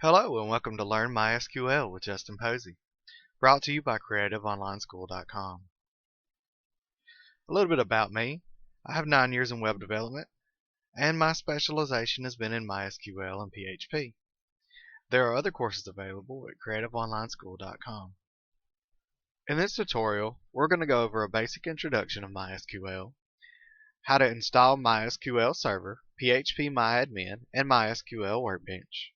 Hello and welcome to Learn MySQL with Justin Posey, brought to you by CreativeOnlineSchool.com. A little bit about me. I have 9 years in web development, and my specialization has been in MySQL and PHP. There are other courses available at CreativeOnlineSchool.com. In this tutorial, we're going to go over a basic introduction of MySQL, how to install MySQL Server, PHPMyAdmin, and MySQL Workbench.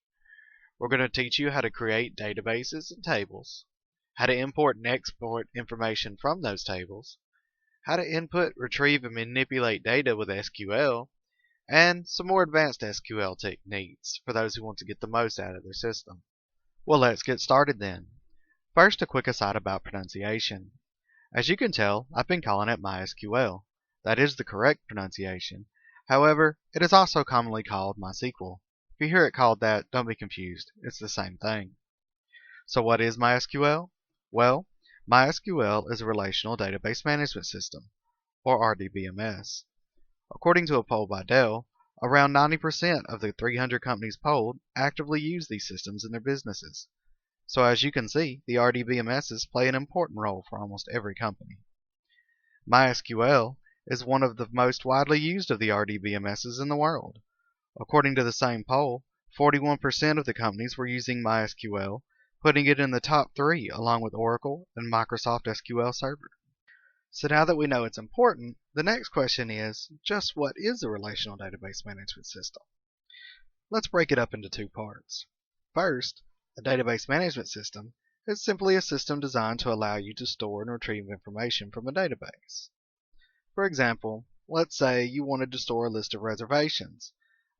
We're going to teach you how to create databases and tables, how to import and export information from those tables, how to input, retrieve, and manipulate data with SQL, and some more advanced SQL techniques for those who want to get the most out of their system. Well, let's get started then. First, a quick aside about pronunciation. As you can tell, I've been calling it MySQL. That is the correct pronunciation. However, it is also commonly called MySQL. If you hear it called that, don't be confused. It's the same thing. So what is MySQL? Well, MySQL is a relational database management system, or RDBMS. According to a poll by Dell, around 90% of the 300 companies polled actively use these systems in their businesses. So as you can see, the RDBMSs play an important role for almost every company. MySQL is one of the most widely used of the RDBMSs in the world. According to the same poll, 41% of the companies were using MySQL, putting it in the top 3 along with Oracle and Microsoft SQL Server. So now that we know it's important, the next question is, just what is a relational database management system? Let's break it up into 2 parts. First, a database management system is simply a system designed to allow you to store and retrieve information from a database. For example, let's say you wanted to store a list of reservations.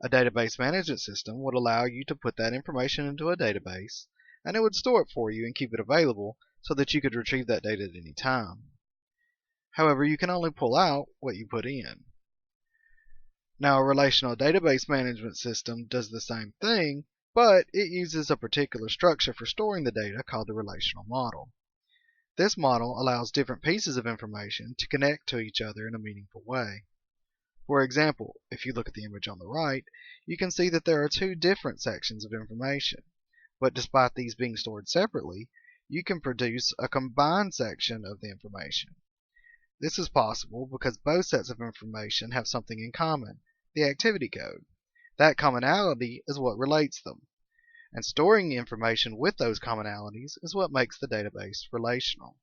A database management system would allow you to put that information into a database, and it would store it for you and keep it available so that you could retrieve that data at any time. However, you can only pull out what you put in. Now, a relational database management system does the same thing, but it uses a particular structure for storing the data called the relational model. This model allows different pieces of information to connect to each other in a meaningful way. For example, if you look at the image on the right, you can see that there are 2 different sections of information. But despite these being stored separately, you can produce a combined section of the information. This is possible because both sets of information have something in common, the activity code. That commonality is what relates them. And storing information with those commonalities is what makes the database relational.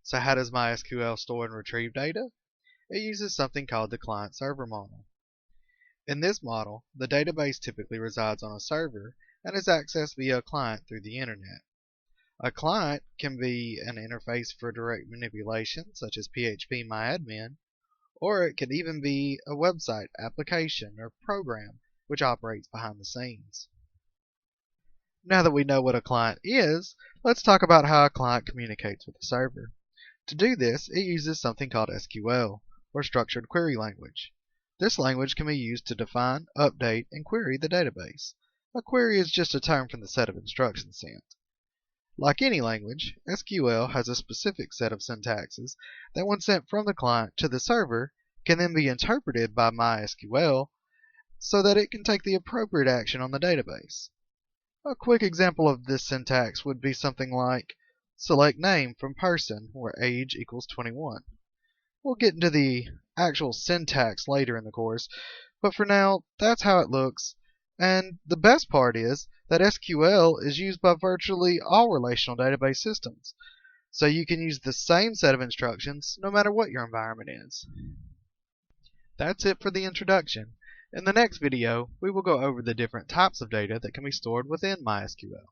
So how does MySQL store and retrieve data? It uses something called the client-server model. In this model, the database typically resides on a server and is accessed via a client through the internet. A client can be an interface for direct manipulation, such as PHPMyAdmin, or it can even be a website, application, or program which operates behind the scenes. Now that we know what a client is, let's talk about how a client communicates with a server. To do this, it uses something called SQL, or Structured Query Language. This language can be used to define, update, and query the database. A query is just a term for the set of instructions sent. Like any language, SQL has a specific set of syntaxes that when sent from the client to the server can then be interpreted by MySQL so that it can take the appropriate action on the database. A quick example of this syntax would be something like select name from person where age equals 21. We'll get into the actual syntax later in the course, but for now, that's how it looks. And the best part is that SQL is used by virtually all relational database systems. So you can use the same set of instructions no matter what your environment is. That's it for the introduction. In the next video, we will go over the different types of data that can be stored within MySQL.